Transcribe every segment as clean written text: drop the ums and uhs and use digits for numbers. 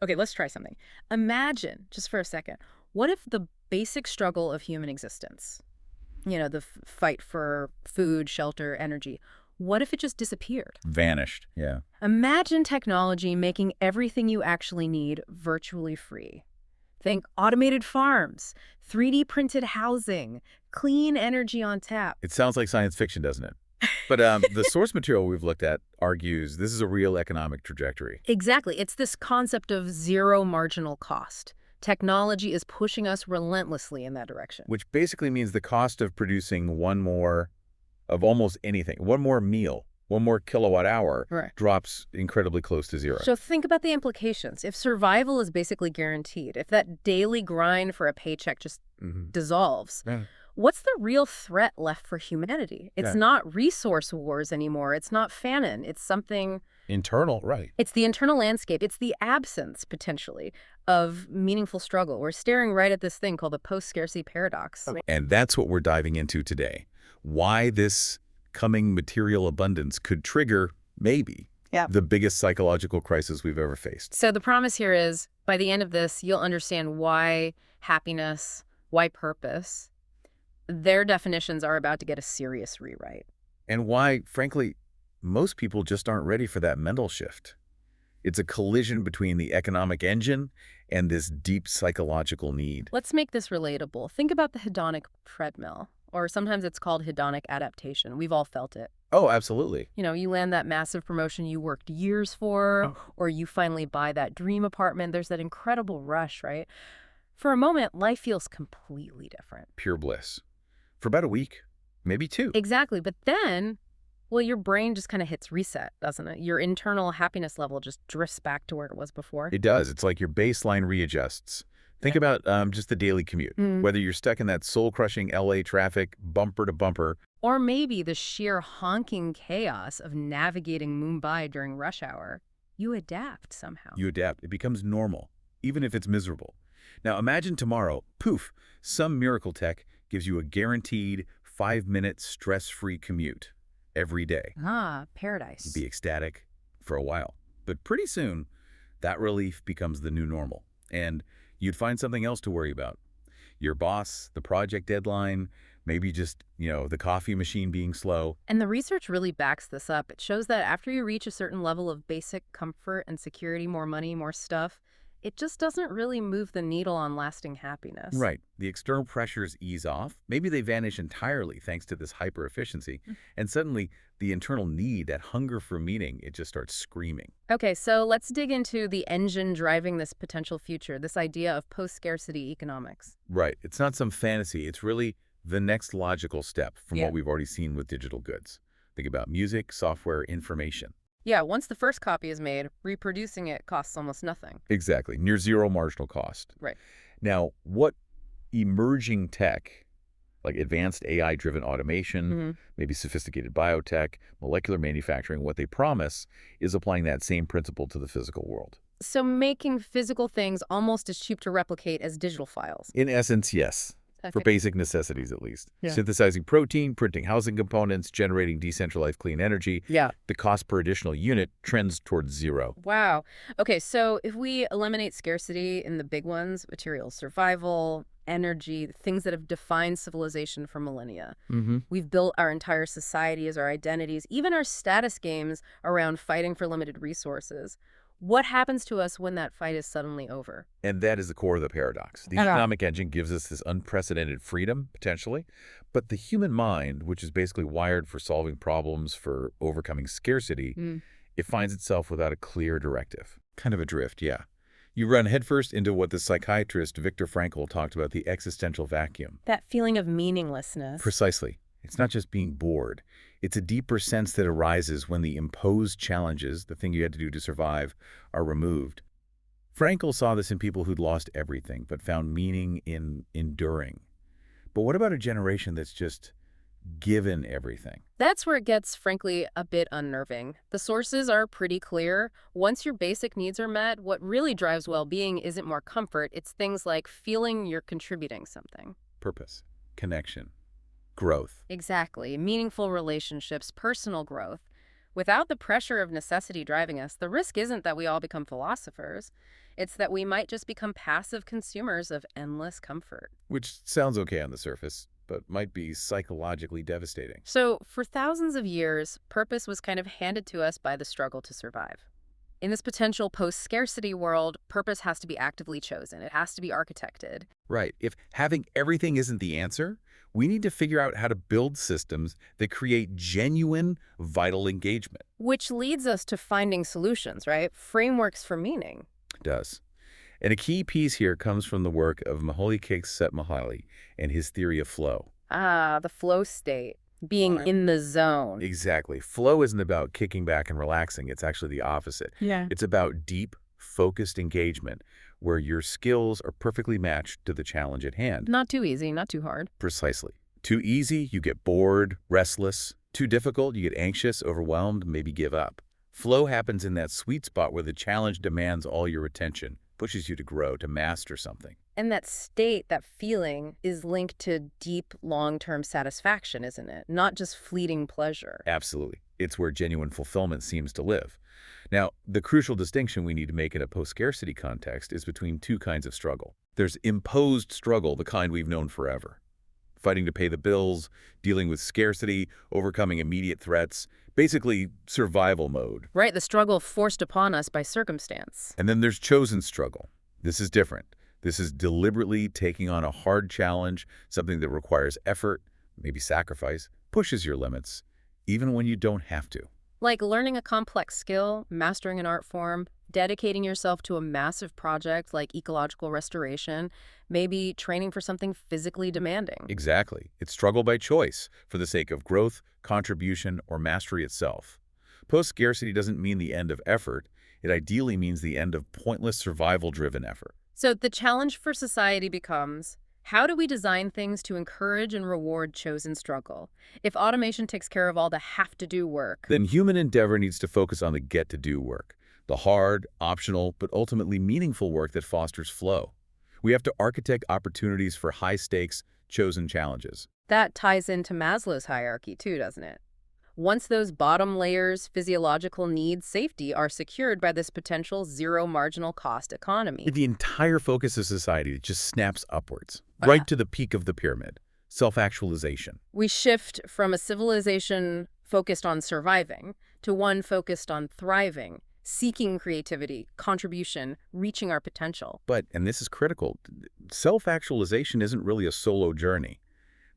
Okay, let's try something. Imagine, just for a second, what if the basic struggle of human existence, the fight for food, shelter, energy, what if it just disappeared? Vanished, yeah. Imagine technology making everything you actually need virtually free. Think automated farms, 3D printed housing, clean energy on tap. It sounds like science fiction, doesn't it? But the source material we've looked at argues this is a real economic trajectory. Exactly. It's this concept of zero marginal cost. Technology is pushing us relentlessly in that direction. Which basically means the cost of producing one more of almost anything, one more meal, one more kilowatt hour Right. drops incredibly close to zero. So think about the implications. If survival is basically guaranteed, if that daily grind for a paycheck just dissolves, Yeah. what's the real threat left for humanity? It's Yeah. not resource wars anymore. It's not famine. It's something. Internal, right. It's the internal landscape. It's the absence, potentially, of meaningful struggle. We're staring right at this thing called the post-scarcity paradox. And that's what we're diving into today. Why this coming material abundance could trigger, maybe, the biggest psychological crisis we've ever faced. So the promise here is, by the end of this, you'll understand why happiness, why purpose, their definitions are about to get a serious rewrite. And why, frankly, most people just aren't ready for that mental shift. It's a collision between the economic engine and this deep psychological need. Let's make this relatable. Think about the hedonic treadmill, or sometimes it's called hedonic adaptation. We've all felt it. Oh, absolutely. You land that massive promotion you worked years for, or you finally buy that dream apartment. There's that incredible rush, right? For a moment, life feels completely different. Pure bliss. For about a week, maybe two. Exactly. But then, well, your brain just kind of hits reset, doesn't it? Your internal happiness level just drifts back to where it was before. It does. It's like your baseline readjusts. Think about just the daily commute, whether you're stuck in that soul-crushing LA traffic, bumper to bumper. Or maybe the sheer honking chaos of navigating Mumbai during rush hour. You adapt somehow. You adapt. It becomes normal, even if it's miserable. Now imagine tomorrow, poof, some miracle tech gives you a guaranteed 5-minute stress-free commute every day. Ah, paradise. You'd be ecstatic for a while. But pretty soon, that relief becomes the new normal. And you'd find something else to worry about. Your boss, the project deadline, maybe just, the coffee machine being slow. And the research really backs this up. It shows that after you reach a certain level of basic comfort and security, more money, more stuff, it just doesn't really move the needle on lasting happiness. Right. The external pressures ease off. Maybe they vanish entirely thanks to this hyper-efficiency. And suddenly, the internal need, that hunger for meaning, it just starts screaming. Okay, so let's dig into the engine driving this potential future, this idea of post-scarcity economics. Right. It's not some fantasy. It's really the next logical step from what we've already seen with digital goods. Think about music, software, information. Yeah, once the first copy is made, reproducing it costs almost nothing. Exactly. Near zero marginal cost. Right. Now, what emerging tech, like advanced AI-driven automation, maybe sophisticated biotech, molecular manufacturing, what they promise is applying that same principle to the physical world. So making physical things almost as cheap to replicate as digital files. In essence, yes. For Okay. basic necessities, at least. Yeah. Synthesizing protein, printing housing components, generating decentralized clean energy. Yeah. The cost per additional unit trends towards zero. Wow. Okay, so if we eliminate scarcity in the big ones, materials, survival, energy, things that have defined civilization for millennia. We've built our entire society as our identities, even our status games around fighting for limited resources. What happens to us when that fight is suddenly over? And that is the core of the paradox. The economic engine gives us this unprecedented freedom, potentially, but the human mind, which is basically wired for solving problems, for overcoming scarcity, it finds itself without a clear directive. Kind of adrift, yeah. You run headfirst into what the psychiatrist Viktor Frankl talked about, the existential vacuum. That feeling of meaninglessness. Precisely. It's not just being bored. It's a deeper sense that arises when the imposed challenges, the thing you had to do to survive, are removed. Frankl saw this in people who'd lost everything but found meaning in enduring. But what about a generation that's just given everything? That's where it gets, frankly, a bit unnerving. The sources are pretty clear. Once your basic needs are met, what really drives well-being isn't more comfort. It's things like feeling you're contributing something. Purpose, connection, growth. Exactly. Meaningful relationships, personal growth. Without the pressure of necessity driving us, the risk isn't that we all become philosophers. It's that we might just become passive consumers of endless comfort. Which sounds okay on the surface, but might be psychologically devastating. So, for thousands of years, purpose was kind of handed to us by the struggle to survive. In this potential post-scarcity world, purpose has to be actively chosen. It has to be architected. Right. If having everything isn't the answer, we need to figure out how to build systems that create genuine, vital engagement. Which leads us to finding solutions, right? Frameworks for meaning. It does. And a key piece here comes from the work of Mihaly Csikszentmihalyi and his theory of flow. Ah, the flow state. Being in the zone. Exactly. Flow isn't about kicking back and relaxing. It's actually the opposite. Yeah. It's about deep, focused engagement where your skills are perfectly matched to the challenge at hand. Not too easy, not too hard. Precisely. Too easy, you get bored, restless. Too difficult, you get anxious, overwhelmed, maybe give up. Flow happens in that sweet spot where the challenge demands all your attention, pushes you to grow, to master something. And that state, that feeling, is linked to deep, long-term satisfaction, isn't it? Not just fleeting pleasure. Absolutely. It's where genuine fulfillment seems to live. Now, the crucial distinction we need to make in a post-scarcity context is between two kinds of struggle. There's imposed struggle, the kind we've known forever. Fighting to pay the bills, dealing with scarcity, overcoming immediate threats, basically survival mode. Right, the struggle forced upon us by circumstance. And then there's chosen struggle. This is different. This is deliberately taking on a hard challenge, something that requires effort, maybe sacrifice, pushes your limits, even when you don't have to. Like learning a complex skill, mastering an art form, dedicating yourself to a massive project like ecological restoration, maybe training for something physically demanding. Exactly. It's struggle by choice, for the sake of growth, contribution, or mastery itself. Post-scarcity doesn't mean the end of effort. It ideally means the end of pointless survival-driven effort. So the challenge for society becomes, how do we design things to encourage and reward chosen struggle? If automation takes care of all the have-to-do work, Then human endeavor needs to focus on the get-to-do work, the hard, optional, but ultimately meaningful work that fosters flow. We have to architect opportunities for high-stakes, chosen challenges. that ties into Maslow's hierarchy too, doesn't it? Once those bottom layers, physiological needs, safety, are secured by this potential zero marginal cost economy. The entire focus of society just snaps upwards, right to the peak of the pyramid, self-actualization. We shift from a civilization focused on surviving to one focused on thriving, seeking creativity, contribution, reaching our potential. But, and this is critical, self-actualization isn't really a solo journey.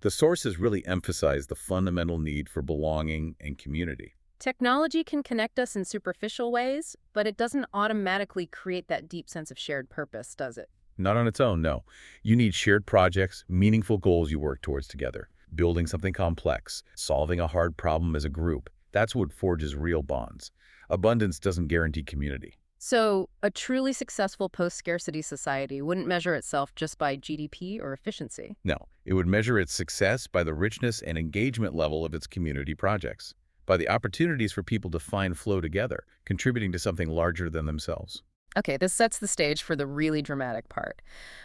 The sources really emphasize the fundamental need for belonging and community. Technology can connect us in superficial ways, but it doesn't automatically create that deep sense of shared purpose, does it? Not on its own, no. You need shared projects, meaningful goals you work towards together, building something complex, solving a hard problem as a group. That's what forges real bonds. Abundance doesn't guarantee community. So, a truly successful post-scarcity society wouldn't measure itself just by GDP or efficiency. No, it would measure its success by the richness and engagement level of its community projects, by the opportunities for people to find flow together, contributing to something larger than themselves. Okay, this sets the stage for the really dramatic part.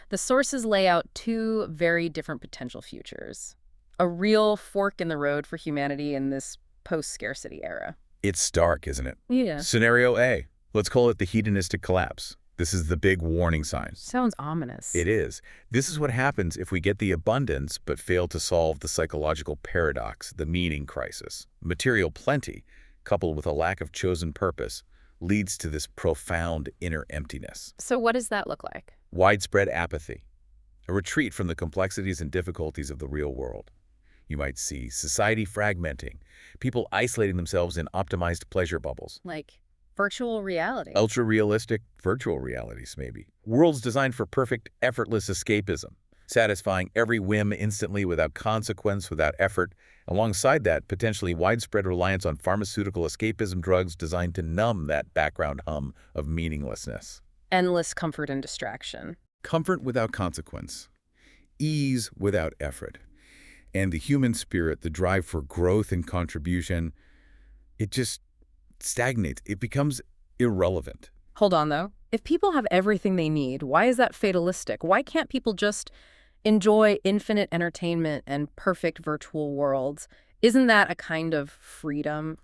The sources lay out two very different potential futures. A real fork in the road for humanity in this post-scarcity era. It's stark, isn't it? Yeah. Scenario A. Let's call it the hedonistic collapse. This is the big warning sign. Sounds ominous. It is. This is what happens if we get the abundance but fail to solve the psychological paradox, the meaning crisis. Material plenty, coupled with a lack of chosen purpose, leads to this profound inner emptiness. So what does that look like? Widespread apathy, a retreat from the complexities and difficulties of the real world. You might see society fragmenting, people isolating themselves in optimized pleasure bubbles. Like virtual reality. Ultra-realistic virtual realities, maybe. Worlds designed for perfect, effortless escapism, satisfying every whim instantly without consequence, without effort. Alongside that, potentially widespread reliance on pharmaceutical escapism drugs designed to numb that background hum of meaninglessness. Endless comfort and distraction. Comfort without consequence. Ease without effort. And the human spirit, the drive for growth and contribution, it just stagnates. It becomes irrelevant. Hold on, though. If people have everything they need, why is that fatalistic? Why can't people just enjoy infinite entertainment and perfect virtual worlds? Isn't that a kind of freedom?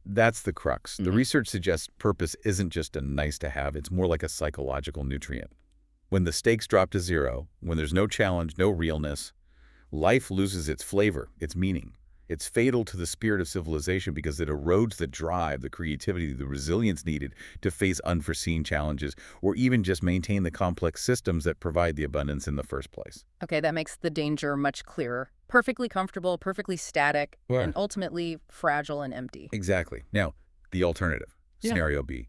That's the crux. The Mm-hmm. research suggests purpose isn't just a nice-to-have, it's more like a psychological nutrient. When the stakes drop to zero, when there's no challenge, no realness, life loses its flavor, its meaning. It's fatal to the spirit of civilization because it erodes the drive, the creativity, the resilience needed to face unforeseen challenges or even just maintain the complex systems that provide the abundance in the first place. Okay, that makes the danger much clearer. Perfectly comfortable, perfectly static, Right. and ultimately fragile and empty. Exactly. Now, the alternative, Yeah. scenario B,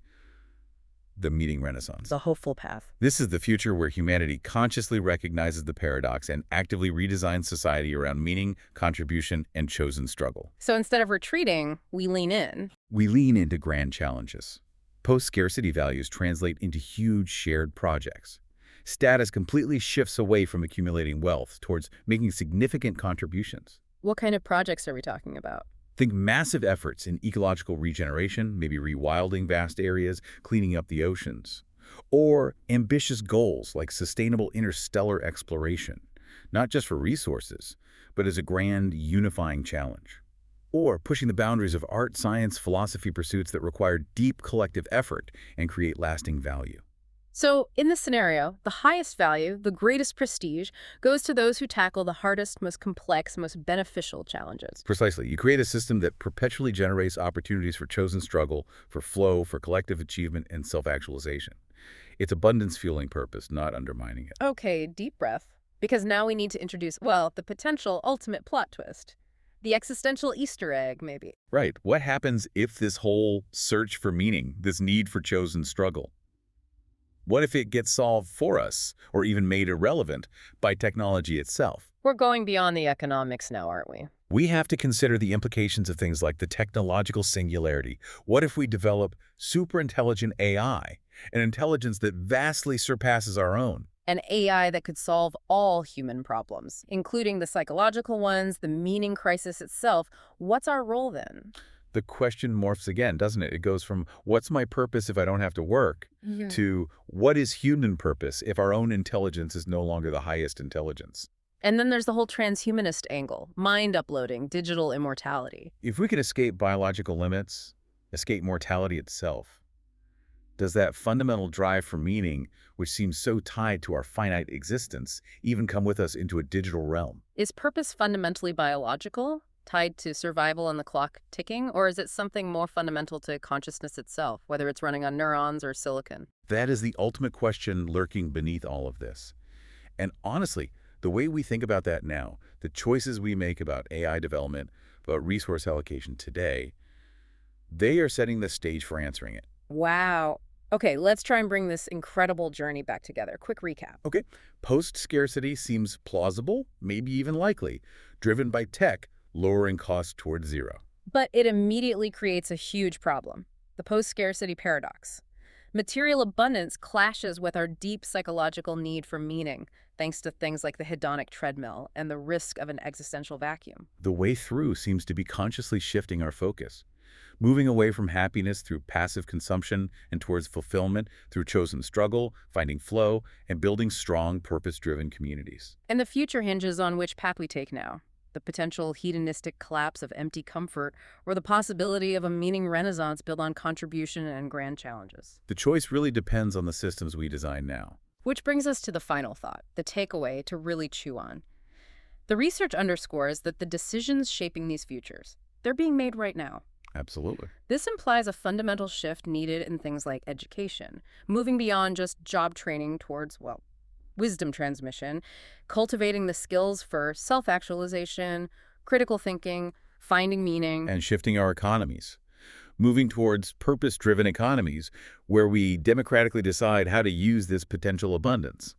the meaning renaissance. The hopeful path. This is the future where humanity consciously recognizes the paradox and actively redesigns society around meaning, contribution, and chosen struggle. So instead of retreating, we lean in. We lean into grand challenges. Post-scarcity values translate into huge shared projects. Status completely shifts away from accumulating wealth towards making significant contributions. What kind of projects are we talking about? Think massive efforts in ecological regeneration, maybe rewilding vast areas, cleaning up the oceans. Or ambitious goals like sustainable interstellar exploration, not just for resources, but as a grand unifying challenge. Or pushing the boundaries of art, science, philosophy pursuits that require deep collective effort and create lasting value. So, in this scenario, the highest value, the greatest prestige, goes to those who tackle the hardest, most complex, most beneficial challenges. Precisely. You create a system that perpetually generates opportunities for chosen struggle, for flow, for collective achievement, and self-actualization. It's abundance fueling purpose, not undermining it. Okay, deep breath. Because now we need to introduce, well, the potential ultimate plot twist. The existential Easter egg, maybe. Right. What happens if this whole search for meaning, this need for chosen struggle, what if it gets solved for us, or even made irrelevant, by technology itself? We're going beyond the economics now, aren't we? We have to consider the implications of things like the technological singularity. What if we develop superintelligent AI, an intelligence that vastly surpasses our own? An AI that could solve all human problems, including the psychological ones, the meaning crisis itself. What's our role then? The question morphs again, doesn't it? It goes from, what's my purpose if I don't have to work, to what is human purpose if our own intelligence is no longer the highest intelligence? And then there's the whole transhumanist angle, mind uploading, digital immortality. If we can escape biological limits, escape mortality itself, does that fundamental drive for meaning, which seems so tied to our finite existence, even come with us into a digital realm? Is purpose fundamentally biological, tied to survival and the clock ticking, or is it something more fundamental to consciousness itself, whether it's running on neurons or silicon? That is the ultimate question lurking beneath all of this. And honestly, the way we think about that now, the choices we make about AI development, about resource allocation today, they are setting the stage for answering it. Wow. Okay, let's try and bring this incredible journey back together. Quick recap. Okay, post-scarcity seems plausible, maybe even likely, driven by tech lowering costs towards zero. But it immediately creates a huge problem, the post-scarcity paradox. Material abundance clashes with our deep psychological need for meaning, thanks to things like the hedonic treadmill and the risk of an existential vacuum. The way through seems to be consciously shifting our focus, moving away from happiness through passive consumption and towards fulfillment through chosen struggle, finding flow, and building strong, purpose-driven communities. And the future hinges on which path we take now. The potential hedonistic collapse of empty comfort, or the possibility of a meaning renaissance built on contribution and grand challenges. The choice really depends on the systems we design now. Which brings us to the final thought, the takeaway to really chew on. The research underscores that the decisions shaping these futures, they're being made right now. Absolutely. This implies a fundamental shift needed in things like education, moving beyond just job training towards, well, wisdom transmission, cultivating the skills for self-actualization, critical thinking, finding meaning. And shifting our economies, moving towards purpose-driven economies where we democratically decide how to use this potential abundance,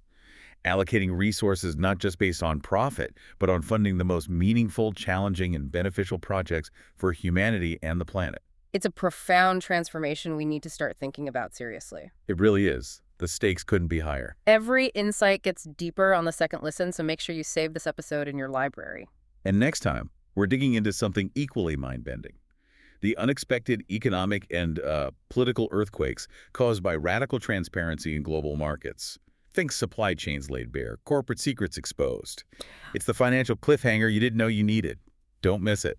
allocating resources not just based on profit, but on funding the most meaningful, challenging, and beneficial projects for humanity and the planet. It's a profound transformation we need to start thinking about seriously. It really is. The stakes couldn't be higher. Every insight gets deeper on the second listen, so make sure you save this episode in your library. And next time, we're digging into something equally mind-bending: the unexpected economic and political earthquakes caused by radical transparency in global markets. Think supply chains laid bare, corporate secrets exposed. It's the financial cliffhanger you didn't know you needed. Don't miss it.